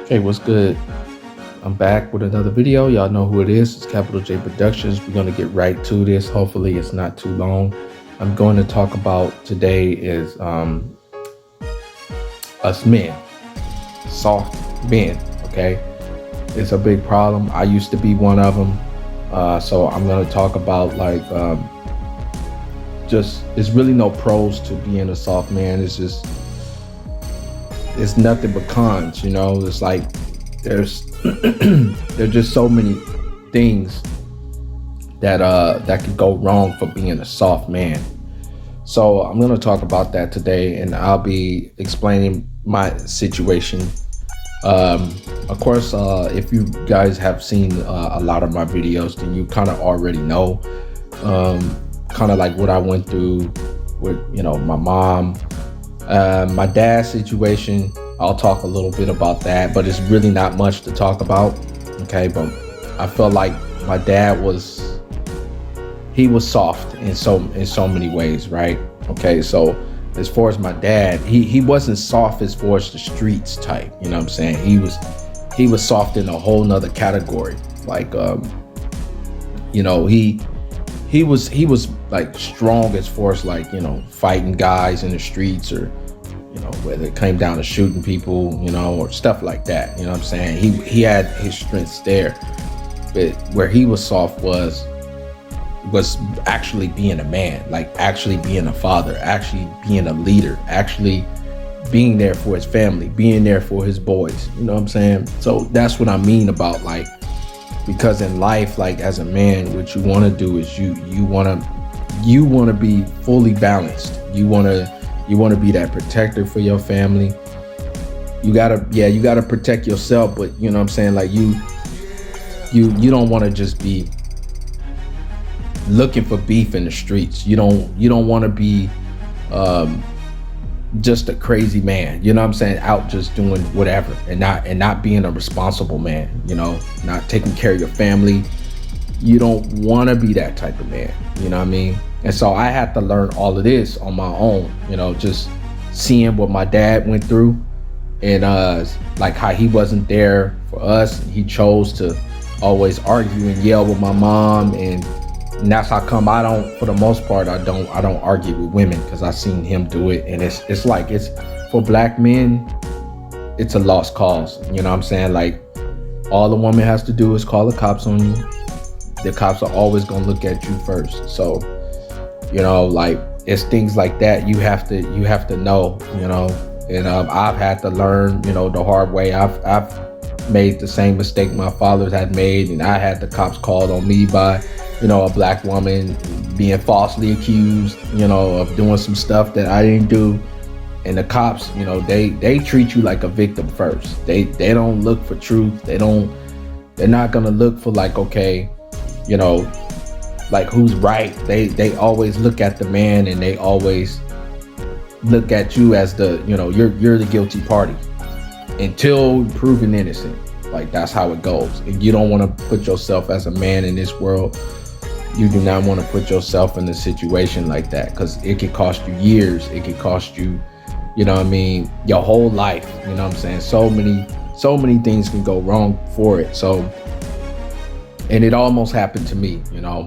Hey, what's good? I'm back with another video. Y'all know who it is. It's Capital J Productions. We're going to get right to this. Hopefully it's not too long. I'm going to talk about today is us men, soft men, okay? It's a big problem. I used to be one of them. So I'm going to talk about just, there's really no pros to being a soft man. It's nothing but cons, It's like there's there's just so many things that could go wrong for being a soft man. So I'm going to talk about that today, and I'll be explaining my situation. Of course, if you guys have seen a lot of my videos, then you kind of already know kind of like what I went through with my mom. My dad's situation, I'll talk a little bit about that, but it's really not much to talk about. Okay, but I felt like my dad was soft in so many ways, right? Okay, so as far as my dad, he wasn't soft as far as the streets type, you know what I'm saying? He was soft in a whole nother category. Like he was like strong as far as like, fighting guys in the streets, or whether it came down to shooting people, or stuff like that. You know what I'm saying? He had his strengths there. But where he was soft was actually being a man, like actually being a father, actually being a leader, actually being there for his family, being there for his boys. You know what I'm saying? So that's what I mean about, like, because in life, like as a man, what you want to do is you want to be fully balanced. You want to be that protector for your family. You gotta protect yourself, but you know what I'm saying? Like you don't want to just be looking for beef in the streets. You don't want to be just a crazy man, you know what I'm saying, out just doing whatever and not being a responsible man, not taking care of your family. You don't want to be that type of man, you know what I mean? And so I had to learn all of this on my own, just seeing what my dad went through, and like how he wasn't there for us. He chose to always argue and yell with my mom, and that's how come I don't, for the most part, I don't argue with women, because I seen him do it, and it's like, it's for black men, it's a lost cause. You know what I'm saying? Like, all the woman has to do is call the cops on you. The cops are always gonna look at you first. So, like, it's things like that you have to know, and I've had to learn, the hard way. I've made the same mistake my fathers had made, and I had the cops called on me by a black woman being falsely accused, of doing some stuff that I didn't do. And the cops, they treat you like a victim first. They don't look for truth. They're not gonna look for, like, okay, like who's right. They always look at the man, and they always look at you as the, you're the guilty party until proven innocent. Like, that's how it goes. And you don't want to put yourself as a man in this world. You do not want to put yourself in a situation like that, because it could cost you years. It could cost you, your whole life. You know what I'm saying? So many things can go wrong for it. So, and it almost happened to me,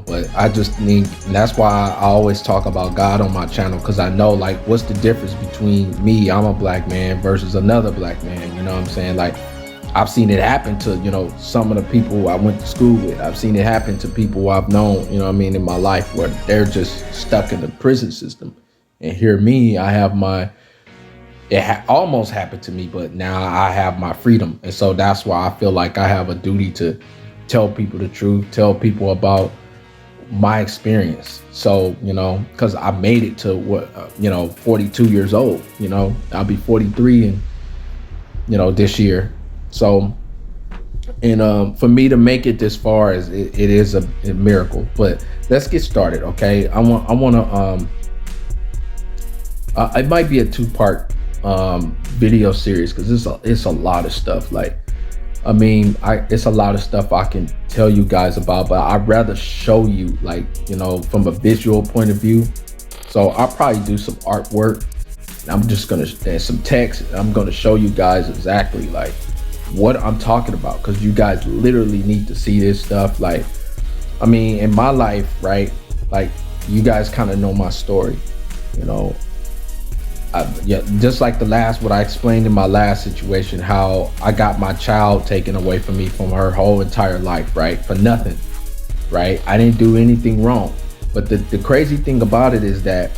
but I just think, and that's why I always talk about God on my channel, because I know, like, what's the difference between me, I'm a black man, versus another black man. You know what I'm saying? Like, I've seen it happen to, some of the people I went to school with. I've seen it happen to people I've known, in my life, where they're just stuck in the prison system. And here me, I have almost happened to me, but now I have my freedom. And so that's why I feel like I have a duty to tell people the truth, tell people about my experience. So, because I made it to 42 years old, I'll be 43 and, this year. So, and for me to make it this far, it is a miracle. But let's get started, okay? I want to it might be a two-part video series, because it's a lot of stuff. Like, I mean, it's a lot of stuff I can tell you guys about, but I'd rather show you, like, from a visual point of view. So I'll probably do some artwork I'm just gonna, there's some text. I'm gonna show you guys exactly like what I'm talking about, because you guys literally need to see this stuff. Like, I mean, in my life, right? Like, you guys kind of know my story, you know. Yeah, just like the last, what I explained in my last situation, how I got my child taken away from me from her whole entire life, right? For nothing, right? I didn't do anything wrong. But the crazy thing about it is that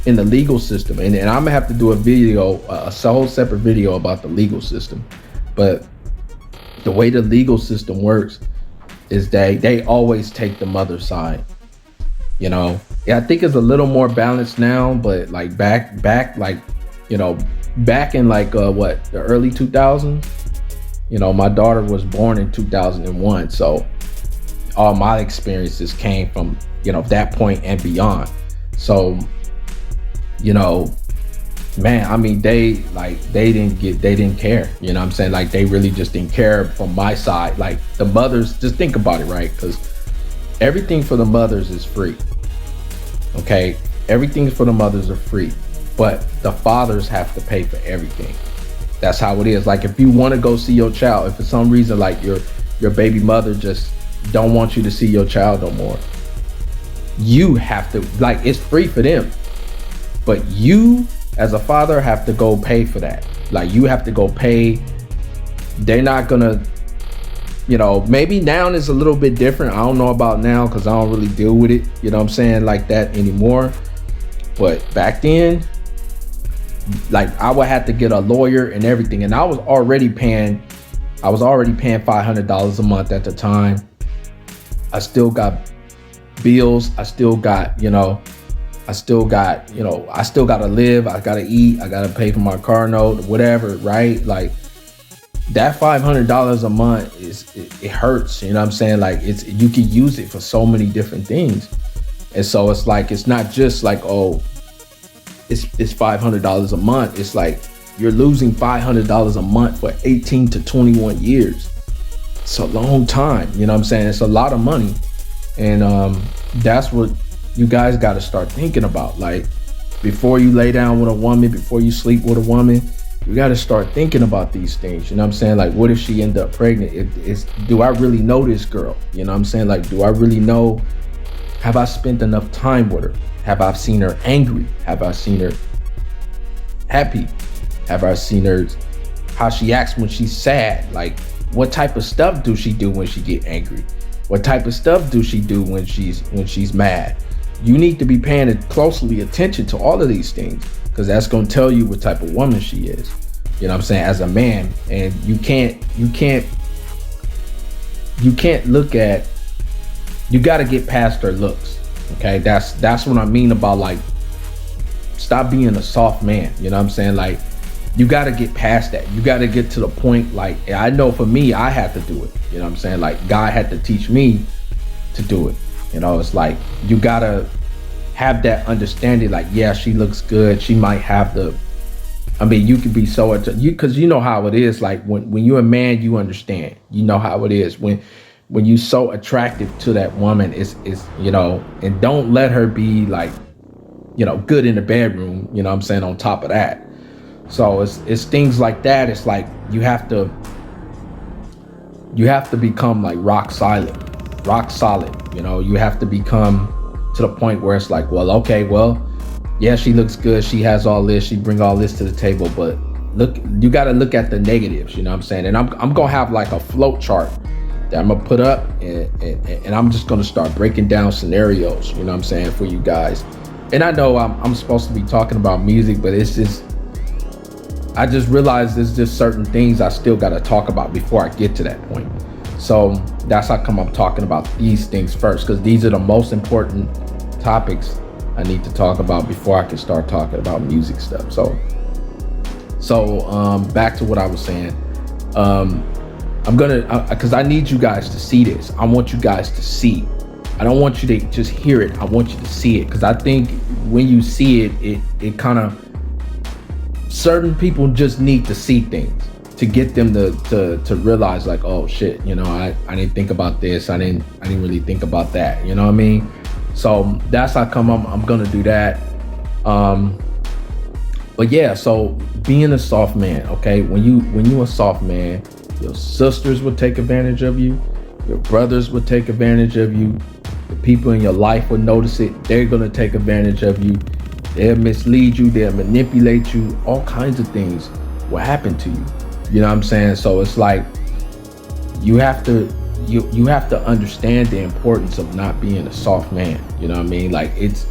in the legal system, and I'm gonna have to do a video, a whole separate video about the legal system. But the way the legal system works is they always take the mother's side. You know, yeah, I think it's a little more balanced now, but like back like, you know, back in like what, the early 2000s, you know, my daughter was born in 2001, so all my experiences came from, you know, that point and beyond. So, you know, man, I mean, they didn't care, you know what I'm saying? Like, they really just didn't care from my side. Like, the mothers, just think about it, right? Because everything for the mothers is free. Okay, everything for the mothers are free, but the fathers have to pay for everything. That's how it is. Like, if you want to go see your child, if for some reason like your baby mother just don't want you to see your child no more, you have to, like, it's free for them, but you as a father have to go pay for that. Like, you have to go pay. They're not gonna, you know, maybe now is a little bit different. I don't know about now because I don't really deal with it, you know what I'm saying, like that anymore. But back then, like, I would have to get a lawyer and everything. And I was already paying $500 a month at the time. I still got bills. I still got to live. I gotta eat. I gotta pay for my car note, whatever, right? Like, that $500 a month it hurts, you know what I'm saying? Like, you can use it for so many different things. And so it's like, it's not just like, oh, it's $500 a month. It's like you're losing $500 a month for 18 to 21 years. It's a long time, you know what I'm saying? It's a lot of money. And that's what you guys got to start thinking about. Like, before you lay down with a woman, before you sleep with a woman, you got to start thinking about these things. You know what I'm saying? Like, what if she end up pregnant? Do I really know this girl? You know what I'm saying? Like, do I really know? Have I spent enough time with her? Have I seen her angry? Have I seen her happy? Have I seen her, how she acts when she's sad? Like, what type of stuff do she do when she get angry? What type of stuff do she do when she's mad? You need to be paying closely attention to all of these things, because that's going to tell you what type of woman she is. You know what I'm saying? As a man. And you can't look at, you got to get past her looks. Okay? That's what I mean about, like, stop being a soft man. You know what I'm saying? Like, you got to get past that. You got to get to the point. Like, I know for me, I had to do it. You know what I'm saying? Like, God had to teach me to do it. You know, it's like, you got to have that understanding. Like, yeah, she looks good. She might have you could be so, because you know how it is. Like, when you're a man, you understand. You know how it is. When you're so attractive to that woman, is you know, and don't let her be like, you know, good in the bedroom, you know what I'm saying, on top of that. So it's things like that. It's like, you have to become like rock solid, you know. You have to become to the point where it's like, well, okay, well, yeah, she looks good, she has all this, she bring all this to the table, but look, you got to look at the negatives, you know what I'm saying? And I'm gonna have like a float chart that I'm gonna put up, and I'm just gonna start breaking down scenarios, you know what I'm saying, for you guys. And I know I'm supposed to be talking about music, but it's just, I just realized there's just certain things I still got to talk about before I get to that point. So that's how come I'm talking about these things first, because these are the most important topics I need to talk about before I can start talking about music stuff. So back to what I was saying. I'm gonna, because I need you guys to see this. I want you guys to see. I don't want you to just hear it. I want you to see it, because I think when you see it, it kind of, certain people just need to see things to get them to realize, like, oh shit, you know, I didn't think about this. I didn't really think about that. You know what I mean? So that's how come I'm gonna do that. But yeah, so being a soft man, okay, when you a soft man, your sisters will take advantage of you, your brothers will take advantage of you, the people in your life will notice it, they're gonna take advantage of you, they'll mislead you, they'll manipulate you, all kinds of things will happen to you. You know what I'm saying? So it's like you have to you have to understand the importance of not being a soft man. You know what I mean? Like, it's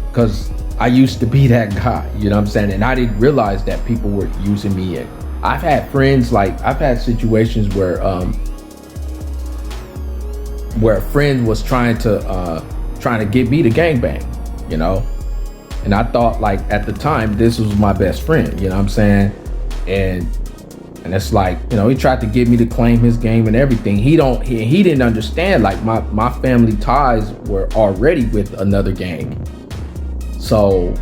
because I used to be that guy, you know what I'm saying? And I didn't realize that people were using me. And I've had friends, like I've had situations where a friend was trying to get me to gangbang, you know? And I thought, like, at the time, this was my best friend, you know what I'm saying? And it's like, you know, he tried to get me to claim his game and everything. He didn't understand, like, my family ties were already with another gang. So,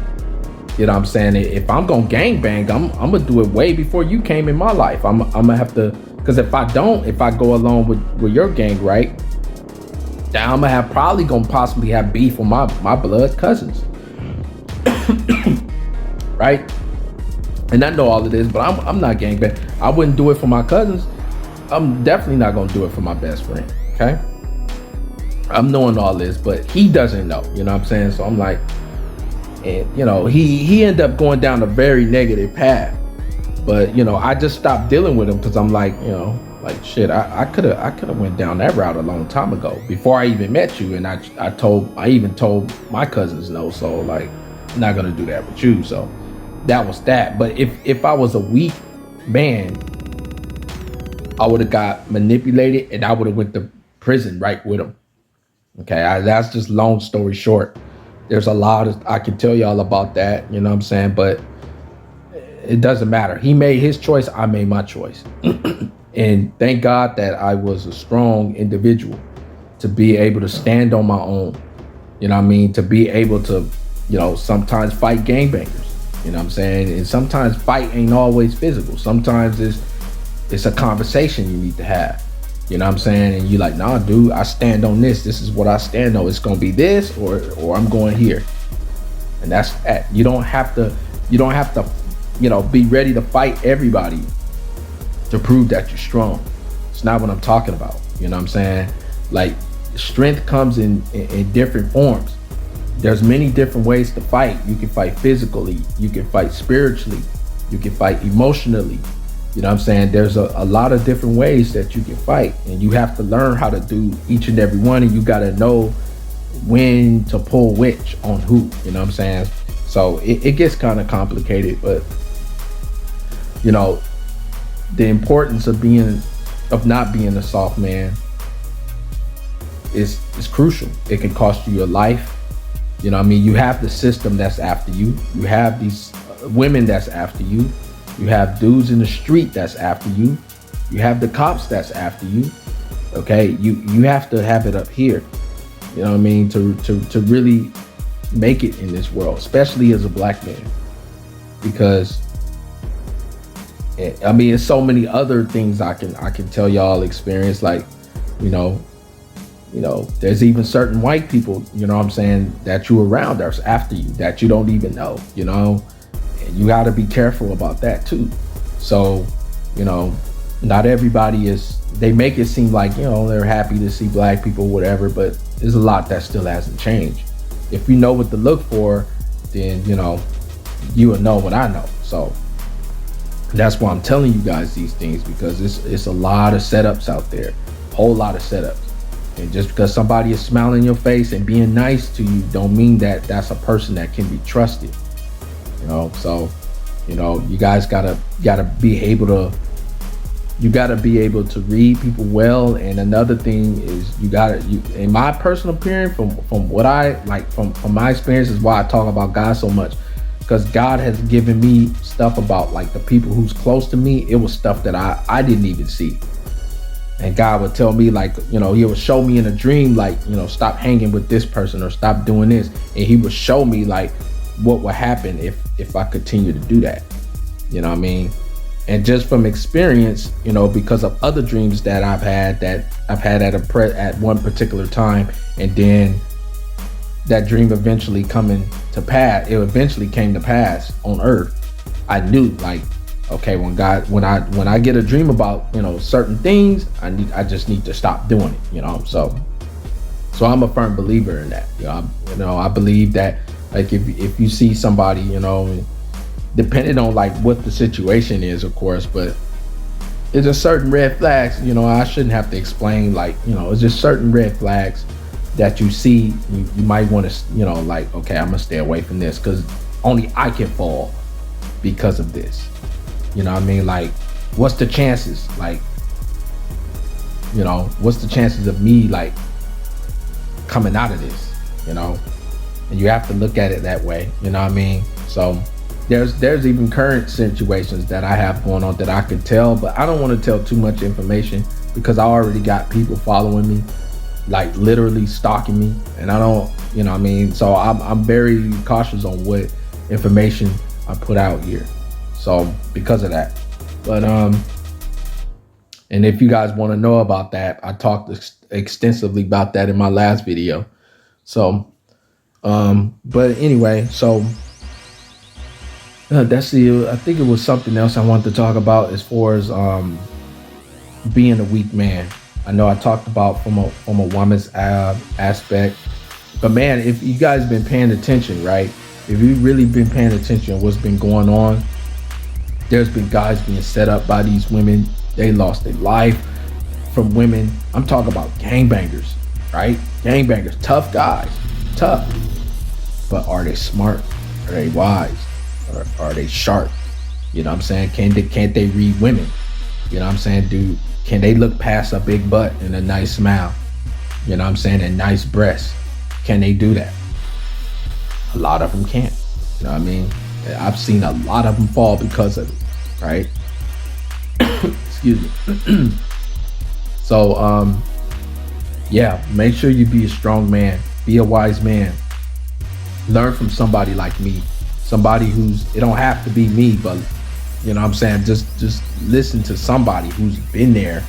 you know what I'm saying? If I'm gonna gangbang, I'm gonna do it way before you came in my life. I'm gonna have to, because if I go along with your gang, right, then I'm gonna possibly have beef with my blood cousins. Right? And I know all of this, but I'm not gangbang. I wouldn't do it for my cousins. I'm definitely not gonna do it for my best friend. Okay? I'm knowing all this, but he doesn't know. You know what I'm saying? So I'm like, and you know, he ended up going down a very negative path. But you know, I just stopped dealing with him because I'm like, you know, like, shit, I could have went down that route a long time ago before I even met you. And I even told my cousins no. So like, I'm not gonna do that with you. So that was that. But if I was a weak man, I would have got manipulated and I would have went to prison right with him. Okay, that's just long story short. There's a lot I can tell y'all about that, you know what I'm saying? But it doesn't matter. He made his choice, I made my choice. And thank God that I was a strong individual to be able to stand on my own. You know what I mean? To be able to, you know, sometimes fight gangbangers. You know what I'm saying? And sometimes fight ain't always physical. Sometimes it's a conversation you need to have. You know what I'm saying? And you like, nah, dude, I stand on this. This is what I stand on. It's gonna be this, or I'm going here. And that's that. You don't have to, you know, be ready to fight everybody to prove that you're strong. It's not what I'm talking about. You know what I'm saying? Like, strength comes in different forms. There's many different ways to fight. You can fight physically, you can fight spiritually, you can fight emotionally. You know what I'm saying? There's a lot of different ways that you can fight, and you have to learn how to do each and every one, and you got to know when to pull which on who. You know what I'm saying? So it gets kind of complicated, but you know, the importance of not being a soft man is crucial. It can cost you your life. You know what I mean? You have the system that's after you. You have these women that's after you. You have dudes in the street that's after you. You have the cops that's after you. Okay, you have to have it up here. You know what I mean? To really make it in this world, especially as a black man, because I mean, there's so many other things I can tell y'all experience. Like, you know, there's even certain white people, you know what I'm saying, that you around that's after you that you don't even know, you know, and you got to be careful about that too. So, you know, not everybody they make it seem like, you know, they're happy to see black people, whatever, but there's a lot that still hasn't changed. If you know what to look for, then, you know, you will know what I know. So that's why I'm telling you guys these things, because it's a lot of setups out there, whole lot of setups. And just because somebody is smiling in your face and being nice to you don't mean that that's a person that can be trusted. You know, so, you know, you guys gotta be able to read people well. And another thing is you in my personal opinion, from what I like, from my experience, is why I talk about God so much, because God has given me stuff about, like, the people who's close to me. It was stuff that I didn't even see. And God would tell me, like, you know, he would show me in a dream, like, you know, stop hanging with this person or stop doing this. And he would show me, like, what would happen if I continue to do that. You know what I mean? And just from experience, you know, because of other dreams that I've had at one particular time, and then that dream eventually coming to pass, it eventually came to pass on earth, I knew like, okay, when I get a dream about, certain things, I just need to stop doing it. So I'm a firm believer in that. I believe that, like, if you see somebody, depending on like what the situation is, of course, but it's just certain red flags. I shouldn't have to explain, like, it's just certain red flags that you see. You might want to, like, okay, I'm gonna stay away from this because only I can fall because of this. You know what I mean? Like, what's the chances? Like, what's the chances of me like coming out of this? And you have to look at it that way. You know what I mean? So there's even current situations that I have going on that I could tell, but I don't want to tell too much information because I already got people following me, like literally stalking me, and I don't, you know what I mean? So I'm very cautious on what information I put out here. So because of that, but and if you guys want to know about that, I talked extensively about that in my last video. So but anyway, so that's I think it was something else I wanted to talk about as far as being a weak man. I know I talked about from a woman's aspect, but man, if you guys been paying attention, right? If you really been paying attention to what's been going on, there's been guys being set up by these women. They lost their life from women. I'm talking about gangbangers, right? Gangbangers, tough guys, tough. But are they smart? Are they wise? Or are they sharp? You know what I'm saying? Can't they read women? You know what I'm saying? Can they look past a big butt and a nice smile? You know what I'm saying? And nice breasts. Can they do that? A lot of them can't. You know what I mean? I've seen a lot of them fall because of it, right? Excuse me. So, yeah, make sure you be a strong man. Be a wise man. Learn from somebody like me. Somebody it don't have to be me, but you know what I'm saying? Just listen to somebody who's been there,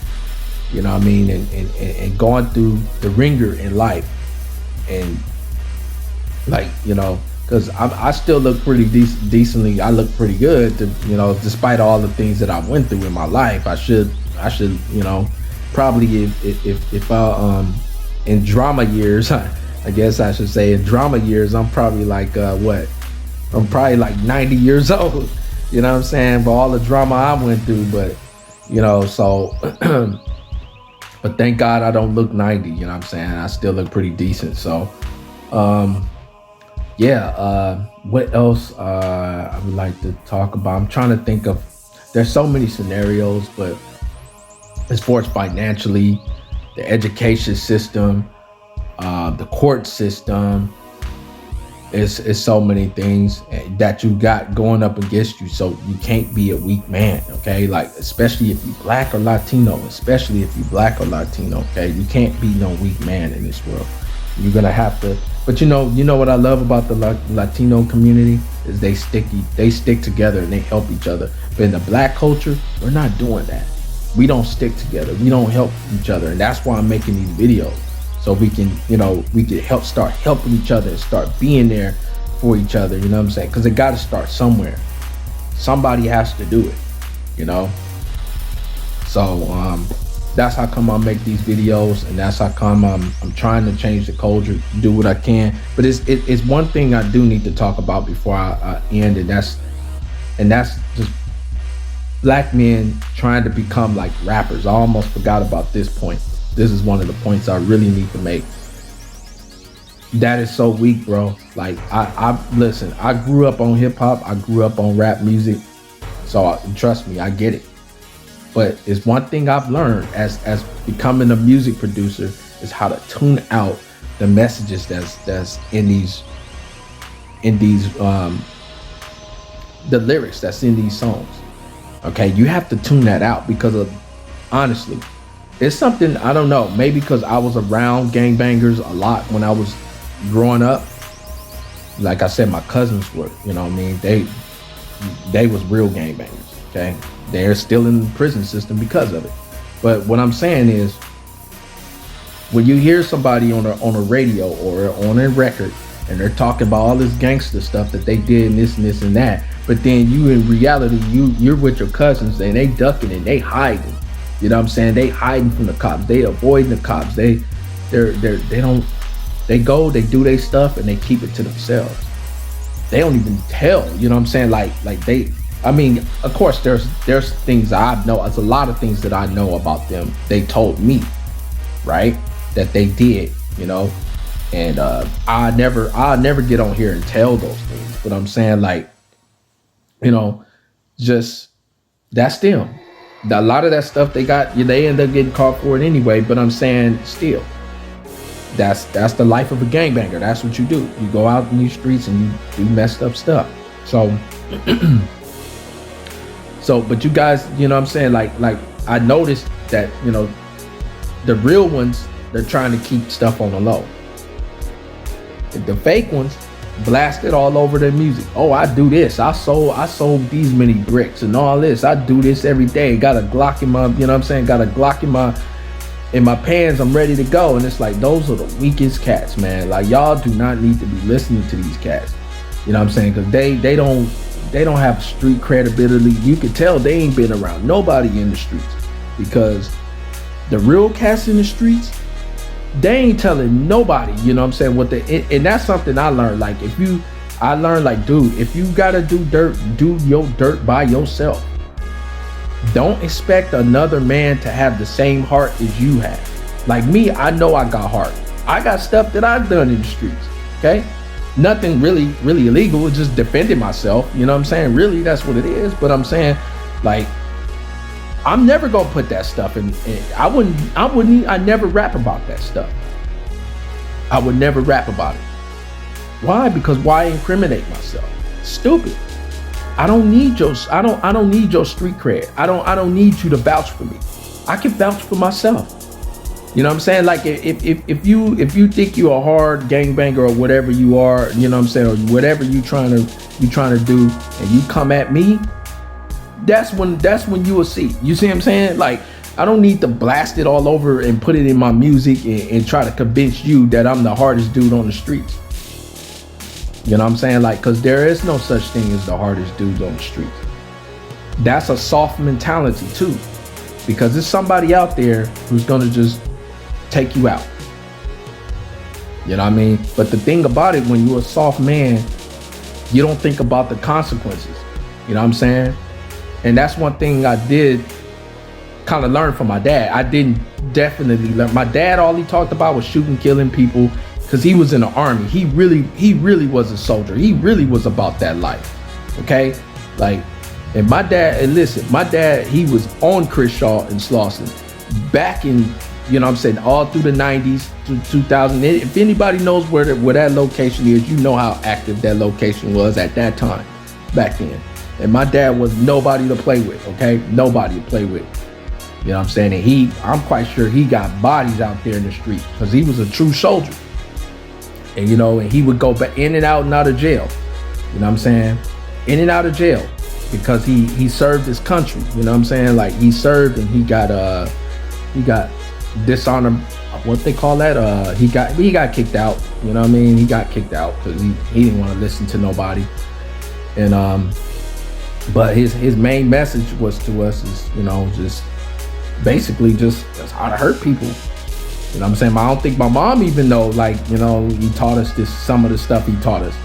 you know what I mean? And going through the ringer in life. And like, because I still look pretty decently. I look pretty good, despite all the things that I went through in my life. I should, probably if in drama years, I guess I should say in drama years, I'm probably like I'm probably like 90 years old. You know what I'm saying? For all the drama I went through, but so. But thank God I don't look 90. You know what I'm saying? I still look pretty decent. So. What else I would like to talk about? I'm trying to think of, there's so many scenarios, but as far as financially, the education system, the court system, is so many things that you got going up against you. So you can't be a weak man, okay? Like, especially if you black or Latino, okay? You can't be no weak man in this world. You're gonna have to, but you know what I love about the Latino community is they stick together and they help each other. But in the black culture, we're not doing that. We don't stick together. We don't help each other, and that's why I'm making these videos, so we can start helping each other and start being there for each other. You know what I'm saying? Because it got to start somewhere. Somebody has to do it. So that's how come I make these videos, and that's how come I'm trying to change the culture, do what I can. But it's one thing I do need to talk about before I end, and that's just black men trying to become like rappers. I almost forgot about this point. This is one of the points I really need to make. That is so weak, bro. Like, I listen, I grew up on hip hop, I grew up on rap music, so trust me, I get it. But it's one thing I've learned as becoming a music producer is how to tune out the messages that's in these the lyrics that's in these songs. Okay, you have to tune that out because of, honestly, it's something, I don't know, maybe because I was around gangbangers a lot when I was growing up. Like I said, my cousins were, you know what I mean? They was real gangbangers, okay? They're still in the prison system because of it. But what I'm saying is, when you hear somebody on a radio or on a record and they're talking about all this gangster stuff that they did and this and that, but then you in reality you're with your cousins and they ducking and they hiding. You know what I'm saying? They hiding from the cops. They avoiding the cops. They don't. They go. They do their stuff and they keep it to themselves. They don't even tell. You know what I'm saying? Like they. I mean, of course, there's things I know. There's a lot of things that I know about them. They told me, right, that they did. You know, and I'll never get on here and tell those things. But I'm saying, like, you know, just that's them. A lot of that stuff they end up getting caught for it anyway. But I'm saying, still, that's the life of a gangbanger. That's what you do. You go out in these streets and you do messed up stuff. So, but you guys, you know what I'm saying? Like I noticed that, you know, the real ones, they're trying to keep stuff on the low. The fake ones blasted all over their music. Oh, I do this. I sold these many bricks and all this. I do this every day. Got a Glock in my, you know what I'm saying? Got a Glock in my pants. I'm ready to go. And it's like, those are the weakest cats, man. Like, y'all do not need to be listening to these cats. You know what I'm saying? Because they don't have street credibility. You can tell they ain't been around nobody in the streets, because the real cats in the streets, they ain't telling nobody, you know what I'm saying, and that's something I learned. Like, I learned, like, dude, if you gotta do your dirt by yourself. Don't expect another man to have the same heart as you have. Like me, I know I got heart. I got stuff that I've done in the streets, okay? Nothing really illegal, it's just defending myself, you know what I'm saying? Really, that's what it is. But I'm saying, like, I'm never gonna put that stuff in. I never rap about that stuff. I would never rap about it. Why? Because why incriminate myself? Stupid. I don't need your street cred. I don't need you to vouch for me. I can vouch for myself. You know what I'm saying? Like, if you think you're a hard gangbanger or whatever you are, you know what I'm saying, or whatever you trying to do, and you come at me, that's when you will see. You see what I'm saying? Like, I don't need to blast it all over and put it in my music and try to convince you that I'm the hardest dude on the streets. You know what I'm saying? Like, because there is no such thing as the hardest dudes on the streets. That's a soft mentality too, because there's somebody out there who's gonna just take you out. You know what I mean? But the thing about it, when you're a soft man, you don't think about the consequences. You know what I'm saying? And that's one thing I did kind of learn from my dad. I didn't definitely learn. My dad, all he talked about was shooting, killing people, because he was in the army. He really was a soldier. He really was about that life. Okay? Like, and my dad, and listen, my dad, he was on Crenshaw and Slauson back in, you know what I'm saying, all through the 90s to 2000. If anybody knows where that location is, you know how active that location was at that time, back then. And my dad was nobody to play with, okay? Nobody to play with. You know what I'm saying? And I'm quite sure he got bodies out there in the street, because he was a true soldier. And, you know, and he would go back in and out of jail. You know what I'm saying? In and out of jail, because he served his country. You know what I'm saying? Like, he served and he got dishonor, what they call that? He got kicked out. You know what I mean? He got kicked out because he didn't want to listen to nobody. And but his main message was to us is, you know, just basically just how to hurt people. You know what I'm saying? I don't think my mom even know, like, you know, he taught us some of the stuff he taught us.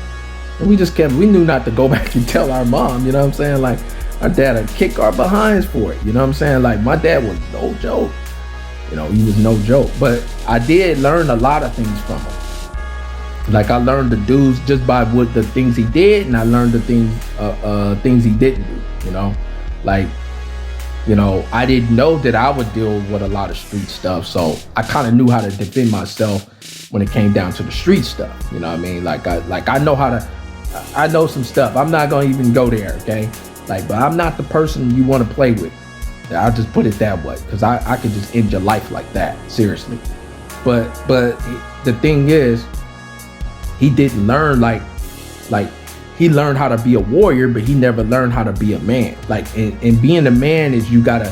And we knew not to go back and tell our mom, you know what I'm saying? Like, our dad would kick our behinds for it. You know what I'm saying? Like, my dad was no joke. You know, he was no joke. But I did learn a lot of things from him. Like, I learned the dudes just by what the things he did, and I learned the things he didn't do, you know? Like, you know, I didn't know that I would deal with a lot of street stuff, so I kind of knew how to defend myself when it came down to the street stuff. You know what I mean? Like I know some stuff. I'm not gonna even go there, okay? Like, but I'm not the person you want to play with. I'll just put it that way, because I could just end your life like that, seriously. But the thing is, he didn't learn like he learned how to be a warrior, but he never learned how to be a man. Like, and being a man is you gotta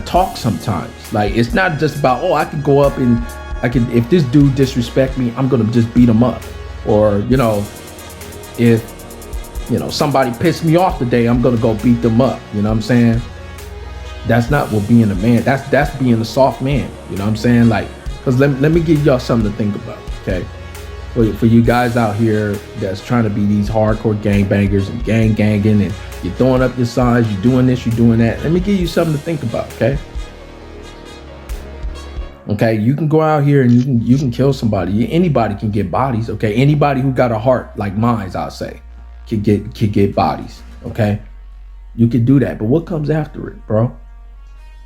talk sometimes. Like, it's not just about, oh, I could go up and if this dude disrespect me, I'm gonna just beat him up. Or, if, somebody pissed me off today, I'm gonna go beat them up. You know what I'm saying? That's not what being a man, that's being a soft man. You know what I'm saying? Like, cause let me give y'all something to think about, okay? For you guys out here that's trying to be these hardcore gangbangers and ganging and you're throwing up your signs, you're doing this, you're doing that. Let me give you something to think about, okay? Okay, you can go out here and you can kill somebody. Anybody can get bodies, okay? Anybody who got a heart like mine, I'll say, can get bodies, okay? You can do that, but what comes after it, bro?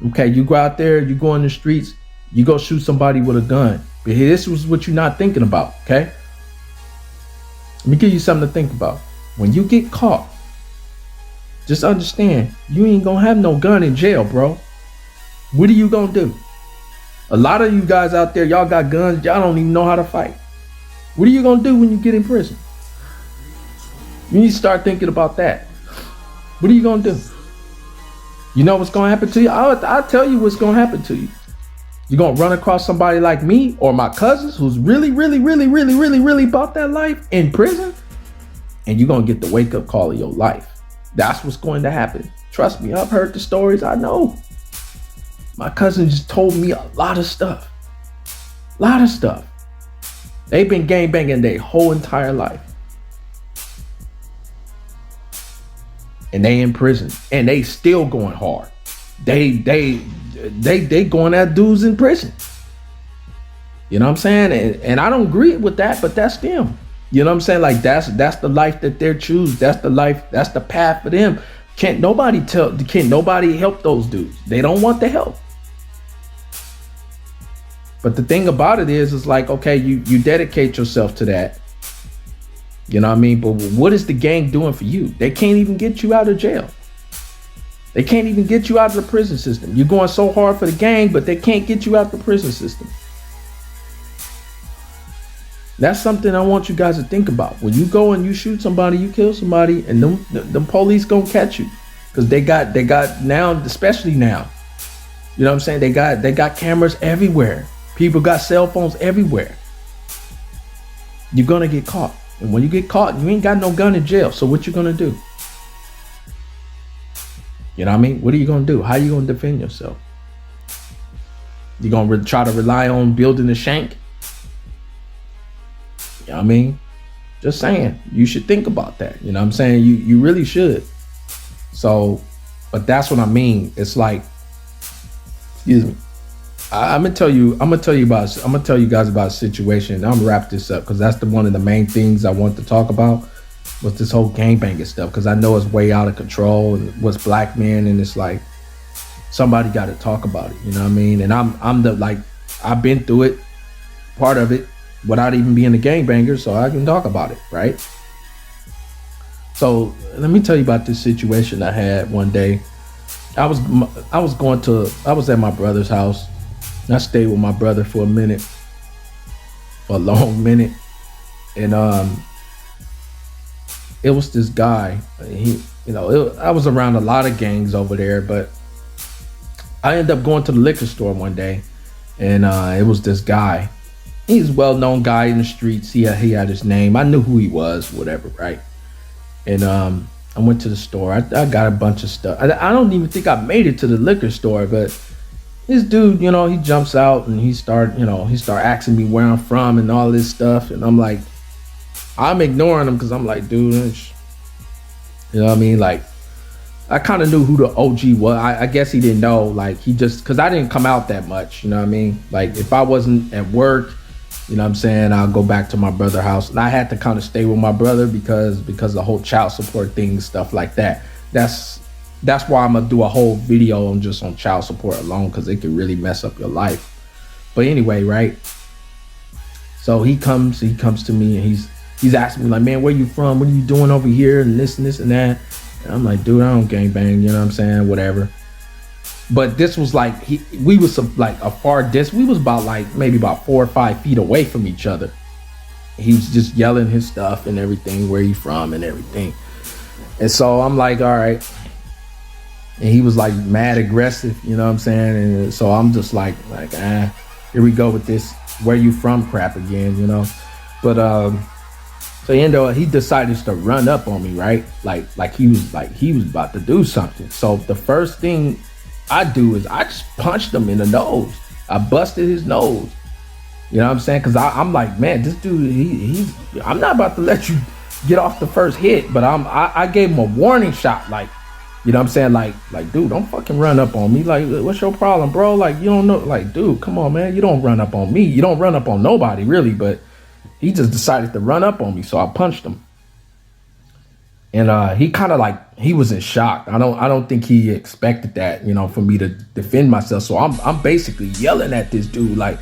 Okay, you go out there, you go in the streets, you go shoot somebody with a gun. But this was what you're not thinking about, okay? Let me give you something to think about. When you get caught, just understand, you ain't gonna have no gun in jail, bro. What are you gonna do? A lot of you guys out there, y'all got guns, y'all don't even know how to fight. What are you gonna do when you get in prison? You need to start thinking about that. What are you gonna do? You know what's gonna happen to you? I'll tell you what's gonna happen to you. You're gonna run across somebody like me or my cousins who's really about that life in prison, and you're gonna get the wake-up call of your life. That's what's going to happen. Trust me, I've heard the stories. I know. My cousin just told me a lot of stuff. They've been gangbanging their whole entire life. And they in prison. And they still going hard. They going at dudes in prison. You know what I'm saying? And I don't agree with that, but that's them. You know what I'm saying? Like that's the life that they're choosing. That's the life, that's the path for them. Can't nobody help those dudes. They don't want the help. But the thing about it is like, okay, you dedicate yourself to that. You know what I mean? But what is the gang doing for you? They can't even get you out of jail. They can't even get you out of the prison system. You're going so hard for the gang, but they can't get you out the prison system. That's something I want you guys to think about. When you go and you shoot somebody, you kill somebody, and them police gonna catch you. Because they got now, especially now. You know what I'm saying? They got cameras everywhere. People got cell phones everywhere. You're gonna get caught. And when you get caught, you ain't got no gun in jail. So what you gonna do? You know what I mean? What are you gonna do? How you gonna defend yourself? You gonna try to rely on building a shank? You know what I mean? Just saying, you should think about that. You know what I'm saying? You really should. So, but that's what I mean. It's like, excuse me. I'm gonna tell you guys about a situation. I'm gonna wrap this up because that's one of the main things I want to talk about was this whole gangbanging stuff, because I know it's way out of control and what's black men, and it's like somebody got to talk about it. You know what I mean? And I'm the, like, I've been through it, part of it, without even being a gangbanger, so I can talk about it, right? So let me tell you about this situation I had one day. I was at my brother's house. I stayed with my brother for a long minute, and it was this guy. I was around a lot of gangs over there, but I ended up going to the liquor store one day, and it was this guy. He's a well-known guy in the streets. He had his name. I knew who he was, whatever, right? And I went to the store. I got a bunch of stuff. I don't even think I made it to the liquor store, but this dude, he jumps out and he start asking me where I'm from and all this stuff. And I'm like, I'm ignoring him because I'm like, dude, you know what I mean? Like, I kind of knew who the OG was. I guess he didn't know, like, because I didn't come out that much, you know what I mean? Like, if I wasn't at work, you know what I'm saying, I'll go back to my brother's house. And I had to kind of stay with my brother because of the whole child support thing, stuff like that. That's why I'm gonna do a whole video on child support alone, because it could really mess up your life. But anyway, right? So he comes to me and he's asking me like, man, where you from? What are you doing over here? And this and that. And I'm like, dude, I don't gangbang, you know what I'm saying? Whatever. But this was like, we was like a far distance. We was maybe about 4 or 5 feet away from each other. He was just yelling his stuff and everything, where he from and everything. And so I'm like, all right. And he was like mad aggressive, you know what I'm saying? And so I'm just like, here we go with this. where you from crap again, you know. But so he decided to run up on me, right? Like he was about to do something. So the first thing I do is I just punched him in the nose. I busted his nose. You know what I'm saying? Because I'm like, man, this dude, I'm not about to let you get off the first hit, but I gave him a warning shot, like, you know what I'm saying? Like, dude, don't fucking run up on me. Like, what's your problem, bro? Like, you don't know, like, dude, come on, man. You don't run up on me. You don't run up on nobody, really, but he just decided to run up on me, so I punched him. And he kind of like, he was in shock. I don't think he expected that, you know, for me to defend myself. So I'm basically yelling at this dude, like,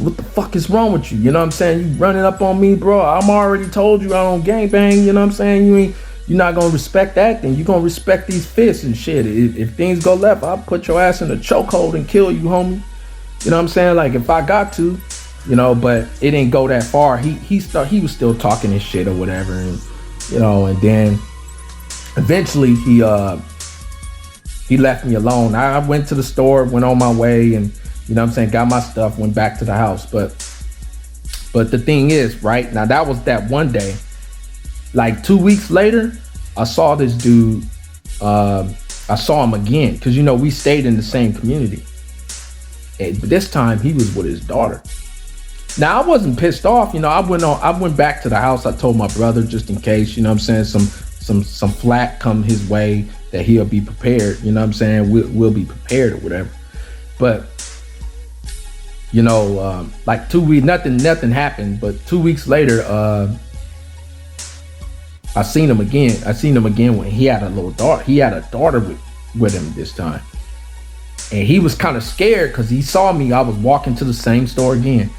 what the fuck is wrong with you? You know what I'm saying? You running up on me, bro. I'm already told you I don't gangbang. You know what I'm saying? You're not gonna respect that, then you're gonna respect these fists and shit. If things go left, I'll put your ass in a chokehold and kill you, homie. You know what I'm saying? Like, if I got to, you know, but it didn't go that far. He was still talking his shit or whatever, and you know, and then eventually he left me alone. I went to the store, went on my way, and you know what I'm saying, got my stuff, went back to the house. But the thing is, right now, that was that one day. Like 2 weeks later, I saw this dude. I saw him again because, you know, we stayed in the same community. But this time he was with his daughter. Now I wasn't pissed off. You know, I went back to the house. I told my brother, just in case, you know what I'm saying, some flack come his way, that he'll be prepared. You know what I'm saying? We'll be prepared or whatever. But you know, like 2 weeks, nothing happened. But 2 weeks later, I seen him again when he had a little daughter. He had a daughter with him this time. And he was kind of scared because he saw me. I was walking to the same store again.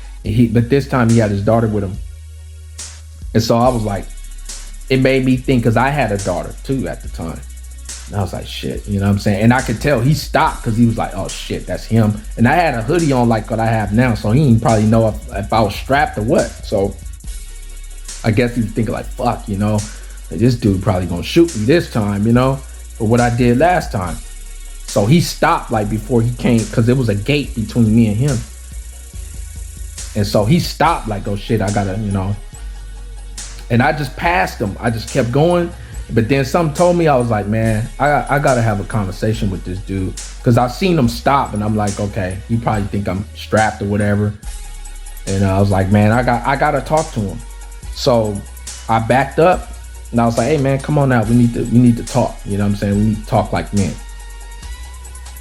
But this time he had his daughter with him. And so I was like, it made me think, because I had a daughter too at the time. And I was like, shit, you know what I'm saying? And I could tell he stopped because he was like, oh shit, that's him. And I had a hoodie on like what I have now. So he didn't probably know if I was strapped or what. So I guess he was thinking like, fuck, you know, this dude probably gonna shoot me this time, you know, for what I did last time. So he stopped like before he came, because there was a gate between me and him. And so he stopped like, oh shit, I gotta, you know. And I just passed him. I just kept going. But then something told me, I was like, man, I gotta have a conversation with this dude. Because I seen him stop and I'm like, okay, he probably think I'm strapped or whatever. And I was like, man, I gotta talk to him. So I backed up and I was like, hey man, come on out. We need to talk. You know what I'm saying? We need to talk like men.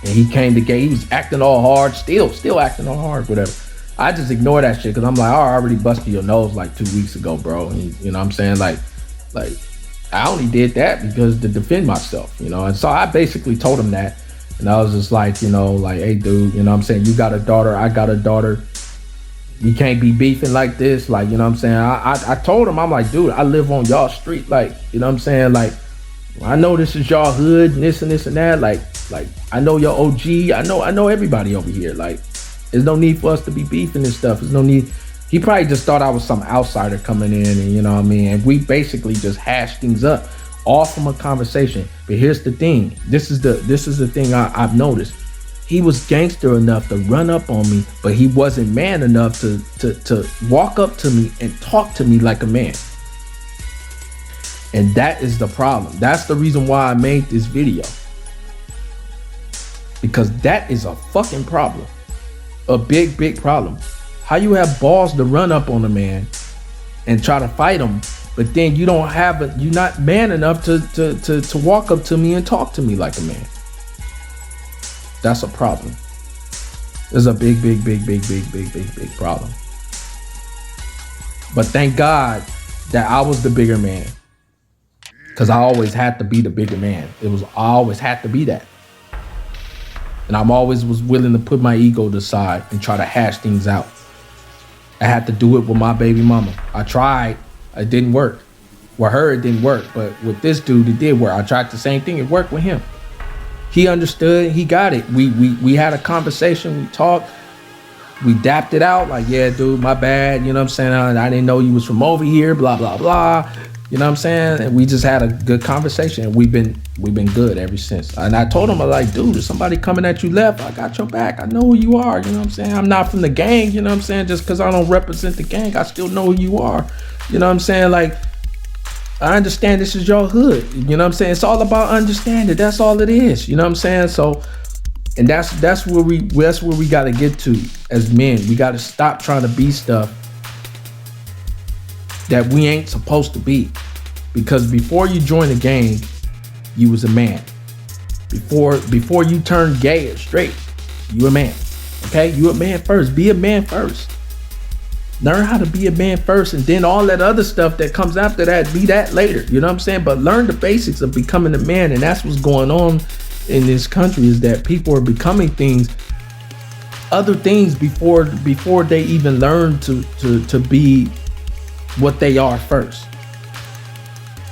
And he came to gate. He was acting all hard, still acting all hard, whatever. I just ignore that shit because I'm like, oh, I already busted your nose like 2 weeks ago, bro. And you know what I'm saying? Like I only did that because to defend myself, you know? And so I basically told him that. And I was just like, you know, like, hey dude, you know what I'm saying? You got a daughter, I got a daughter. You can't be beefing like this. Like, you know what I'm saying? I told him, I'm like, dude, I live on y'all street. Like, you know what I'm saying? Like, I know this is y'all hood and this and this and that. Like I know your OG. I know everybody over here. Like, there's no need for us to be beefing and stuff. There's no need. He probably just thought I was some outsider coming in, and you know what I mean? And we basically just hashed things up all from a conversation. But here's the thing. This is the thing I've noticed. He was gangster enough to run up on me, but he wasn't man enough to walk up to me and talk to me like a man. And that is the problem. That's the reason why I made this video. Because that is a fucking problem. A big problem. How you have balls to run up on a man and try to fight him, but then you're not man enough to walk up to me and talk to me like a man. That's a problem. There's a big problem. But thank God that I was the bigger man. Because I always had to be the bigger man. I always had to be that. And I'm always was willing to put my ego to the side and try to hash things out. I had to do it with my baby mama. I tried, it didn't work. With her, it didn't work, but with this dude, it did work. I tried the same thing, it worked with him. He understood, he got it. We had a conversation, we talked, we dapped it out, like, yeah, dude, my bad, you know what I'm saying? I didn't know you was from over here, blah, blah, blah. You know what I'm saying? And we just had a good conversation, and we've been good ever since. And I told him, I'm like, dude, if somebody coming at you left, I got your back. I know who you are. You know what I'm saying? I'm not from the gang. You know what I'm saying? Just because I don't represent the gang, I still know who you are. You know what I'm saying? Like, I understand this is your hood. You know what I'm saying? It's all about understanding. That's all it is. You know what I'm saying? So, and that's where we got to get to as men. We got to stop trying to be stuff that we ain't supposed to be. Because before you joined the gang, you was a man. Before you turned gay or straight, you a man. Okay? You a man first. Be a man first. Learn how to be a man first, and then all that other stuff that comes after that, be that later. You know what I'm saying? But learn the basics of becoming a man, and that's what's going on in this country, is that people are becoming other things before they even learn to be what they are first.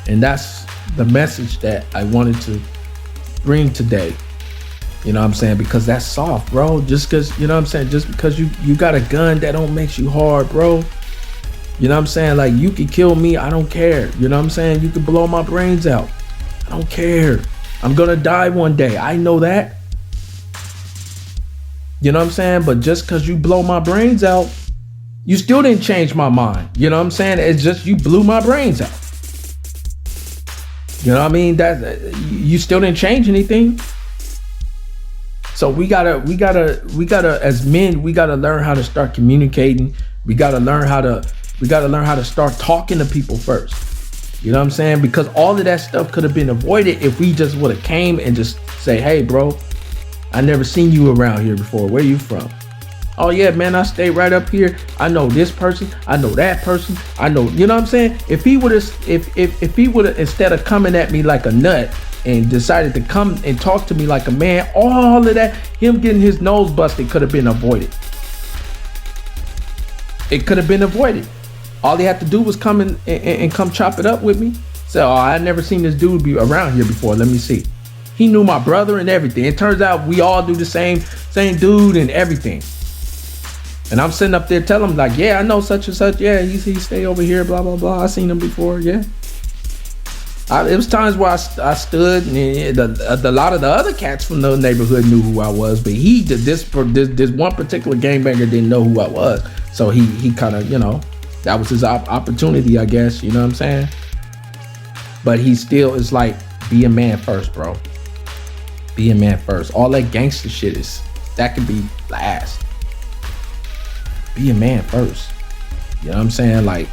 And that's the message that I wanted to bring today. You know what I'm saying? Because that's soft, bro. Just because, you know what I'm saying? Just because you got a gun, that don't make you hard, bro. You know what I'm saying? Like, you can kill me, I don't care. You know what I'm saying? You can blow my brains out, I don't care. I'm gonna die one day, I know that. You know what I'm saying? But just because you blow my brains out, you still didn't change my mind. You know what I'm saying? It's just you blew my brains out. You know what I mean? That you still didn't change anything. So we gotta, as men, we gotta learn how to start communicating. We gotta learn how to start talking to people first. You know what I'm saying? Because all of that stuff could have been avoided if we just would have came and just say, hey, bro, I never seen you around here before. Where you from? Oh yeah, man, I stay right up here. I know this person. I know that person. I know, you know what I'm saying? If he would have, if he would have, instead of coming at me like a nut and decided to come and talk to me like a man, all of that, him getting his nose busted could have been avoided. It could have been avoided. All he had to do was come and come chop it up with me. Say, oh, I never seen this dude be around here before. Let me see. He knew my brother and everything. It turns out we all do the same dude and everything. And I'm sitting up there telling him, like, yeah, I know such and such. Yeah, he stay over here, blah, blah, blah. I seen him before, yeah. It was times where I stood, and a lot of the other cats from the neighborhood knew who I was, but this one particular gangbanger didn't know who I was. So he kind of, you know, that was his opportunity, I guess. You know what I'm saying? But he still is like, be a man first, bro. Be a man first. All that gangster shit that can be last. Be a man first. You know what I'm saying? Like,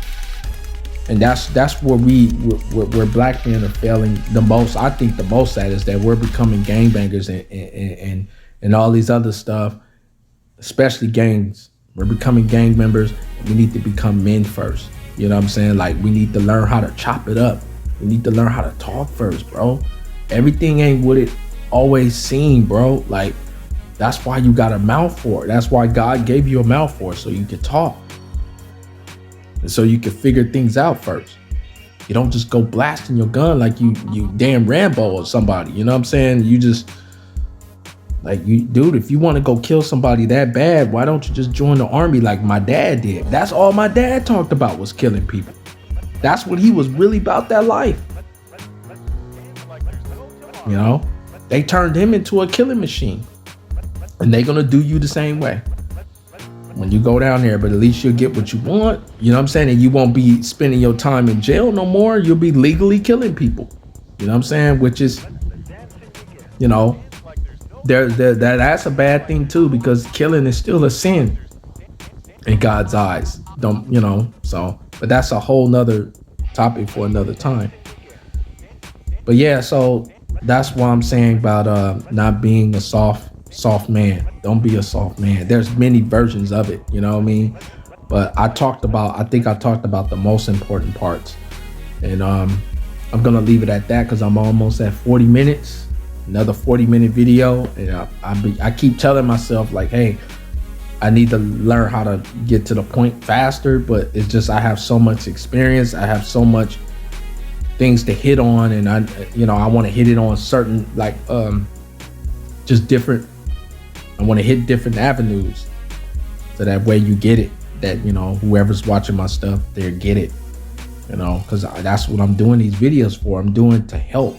and that's where where black men are failing the most. I think the most at is that we're becoming gangbangers and all these other stuff, especially gangs. We're becoming gang members. We need to become men first. You know what I'm saying? Like, we need to learn how to chop it up. We need to learn how to talk first, bro. Everything ain't what it always seemed, bro. Like, that's why you got a mouth for it. That's why God gave you a mouth for it, so you can talk. And so you can figure things out first. You don't just go blasting your gun like you damn Rambo or somebody. You know what I'm saying? You just, like, dude, if you want to go kill somebody that bad, why don't you just join the army like my dad did? That's all my dad talked about, was killing people. That's what he was really about, that life. You know? They turned him into a killing machine. And they're gonna do you the same way when you go down there, but at least you'll get what you want. You know what I'm saying? And you won't be spending your time in jail no more. You'll be legally killing people. You know what I'm saying? Which is, you know, that's a bad thing too, because killing is still a sin in God's eyes. Don't, you know, so, but that's a whole nother topic for another time. But yeah, so that's why I'm saying about not being a soft man. Don't be a soft man. There's many versions of it, you know what I mean? But I think I talked about the most important parts. And I'm gonna leave it at that, because I'm almost at 40 minutes, another 40-minute video. And I keep telling myself, like, hey, I need to learn how to get to the point faster, but it's just, I have so much experience. I have so much things to hit on, and I want to hit it on certain, like, just different, I want to hit different avenues, so that way you get it, that, you know, whoever's watching my stuff, they get it. you know, because that's what I'm doing these videos for. I'm doing to help,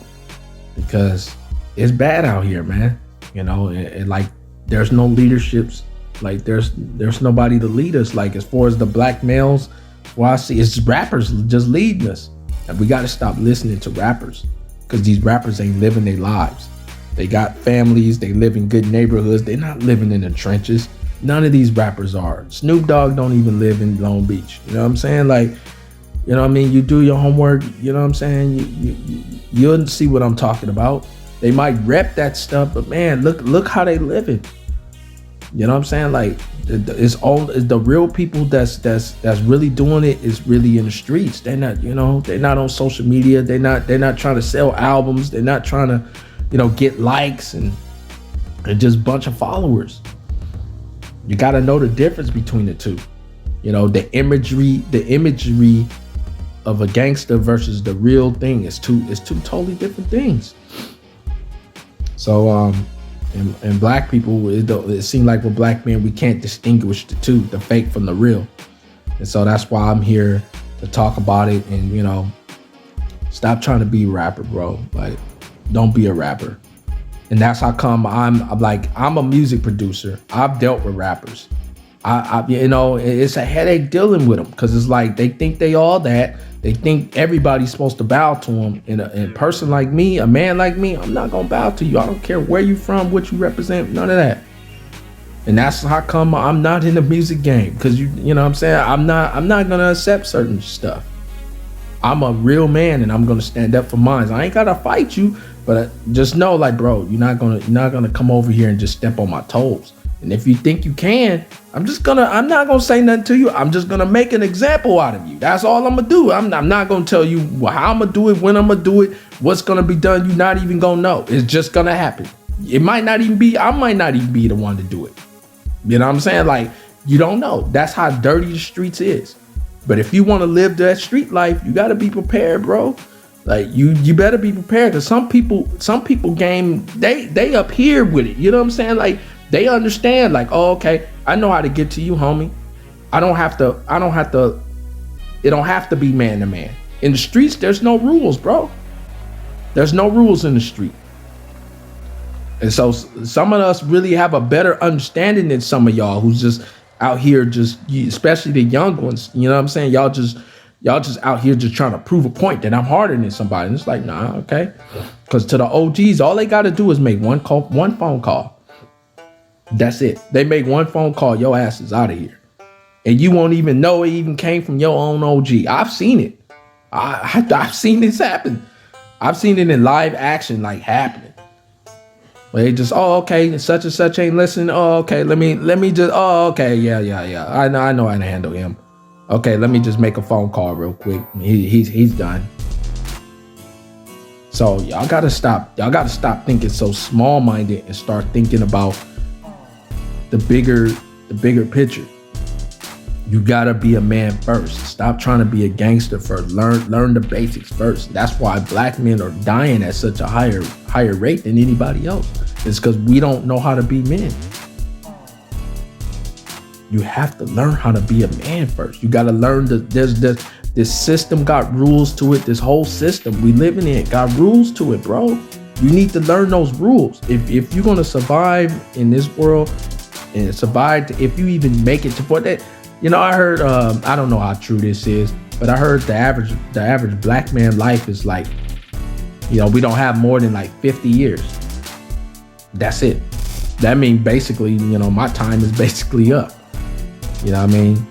because it's bad out here, man. You know, and like there's no leaderships, like there's nobody to lead us. Like as far as the black males, well, I see it's rappers just leading us, and we got to stop listening to rappers, because these rappers ain't living their lives. They got families, they live in good neighborhoods, they're not living in the trenches. None of these rappers are. Snoop Dogg don't even live in Long Beach. You know what I'm saying? Like, you know what I mean? You do your homework, you know what I'm saying? You'll see what I'm talking about. They might rep that stuff, but man, look how they living. You know what I'm saying? Like, it's the real people that's really doing it is really in the streets. They're not, you know, they're not on social media. They're not trying to sell albums. They're not trying to, you know, get likes and just a bunch of followers. You got to know the difference between the two. You know, the imagery of a gangster versus the real thing is two totally different things. So and black people, it seems like with black men we can't distinguish the two, the fake from the real. And so that's why I'm here to talk about it. And, you know, stop trying to be a rapper, bro. Like, don't be a rapper. And that's how come I'm a music producer. I've dealt with rappers. I you know, it's a headache dealing with them, because it's like they think they all that. They think everybody's supposed to bow to them. And a person like me, a man like me, I'm not gonna bow to you. I don't care where you from, what you represent, none of that. And that's how come I'm not in the music game, because you know what I'm saying? I'm not gonna accept certain stuff. I'm a real man, and I'm gonna stand up for mine. I ain't gotta fight you, but just know, like, bro, you're not gonna come over here and just step on my toes. And if you think you can, I'm not gonna say nothing to you. I'm just gonna make an example out of you. That's all I'm gonna do. I'm not gonna tell you how I'm gonna do it, when I'm gonna do it, what's gonna be done. You're not even gonna know. It's just gonna happen. I might not even be the one to do it. You know what I'm saying? Like, you don't know. That's how dirty the streets is. But if you want to live that street life, you got to be prepared, bro. Like, you better be prepared, because some people game, they up here with it. You know what I'm saying? Like, they understand, like, oh, okay, I know how to get to you, homie. It don't have to be man to man. In the streets, there's no rules, bro. There's no rules in the street. And so some of us really have a better understanding than some of y'all who's just out here, especially the young ones. You know what I'm saying? Y'all just out here just trying to prove a point that I'm harder than somebody. And it's like, nah, okay. Because to the OGs, all they got to do is make one phone call. That's it. They make one phone call, your ass is out of here. And you won't even know it even came from your own OG. I've seen it. I've seen this happen. I've seen it in live action, like, happening. They just, oh, okay, such and such ain't listening. Oh, okay, let me just, oh, okay, yeah. I know how to handle him. Okay, let me just make a phone call real quick. He's done. So y'all gotta stop thinking so small-minded and start thinking about the bigger picture. You gotta be a man first. Stop trying to be a gangster first. Learn the basics first. That's why black men are dying at such a higher rate than anybody else. It's because we don't know how to be men. You have to learn how to be a man first. You gotta learn this system got rules to it. This whole system we living in got rules to it, bro. You need to learn those rules. If you're gonna survive in this world, and if you even make it to what that. You know, I heard, I don't know how true this is, but I heard the average black man life is like, you know, we don't have more than like 50 years. That's it. That means basically, you know, my time is basically up. You know what I mean?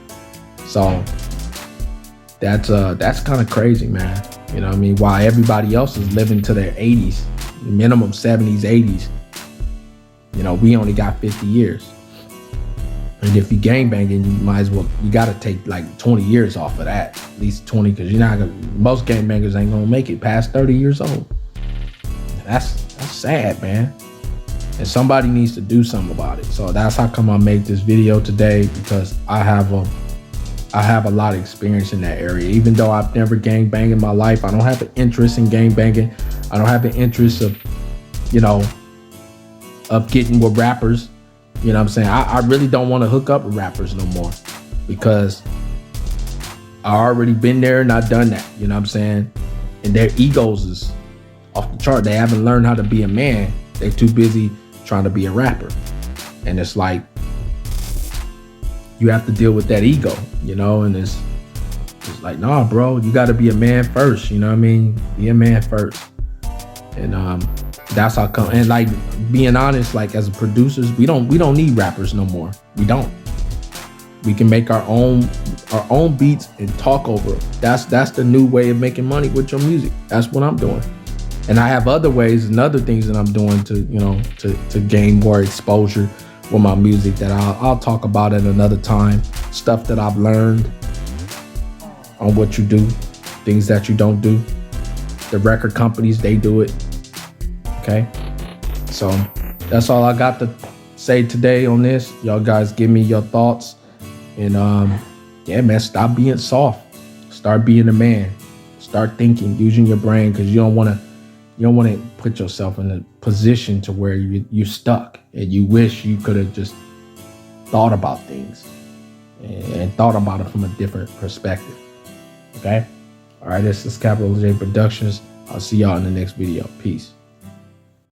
So that's kind of crazy, man. You know what I mean? While everybody else is living to their 80s, minimum 70s, 80s, you know, we only got 50 years. And if you gangbanging, you gotta take like 20 years off of that, at least 20, because most gangbangers ain't gonna make it past 30 years old. That's sad, man. And somebody needs to do something about it. So that's how come I made this video today, because I have a lot of experience in that area. Even though I've never gangbanged in my life, I don't have an interest in gangbanging. I don't have an interest of, you know, of getting with rappers. You know what I'm saying? I really don't want to hook up with rappers no more, because I already been there and I done that. You know what I'm saying? And their egos is off the chart. They haven't learned how to be a man. They're too busy trying to be a rapper. And it's like, you have to deal with that ego, you know, and it's like, nah, bro, you got to be a man first. You know what I mean? Be a man first. And that's how come. And like, being honest, like as producers, we don't need rappers no more. We don't. We can make our own beats and talk over it. That's the new way of making money with your music. That's what I'm doing. And I have other ways and other things that I'm doing to, you know, to gain more exposure with my music that I'll talk about at another time. Stuff that I've learned on what you do, things that you don't do. The record companies, they do it. Okay? So that's all I got to say today on this. Y'all guys give me your thoughts. And yeah, man, stop being soft. Start being a man. Start thinking, using your brain, because you don't want to put yourself in a position to where you're stuck and you wish you could have just thought about things and thought about it from a different perspective. Okay? All right, this is Capital J Productions. I'll see y'all in the next video. Peace.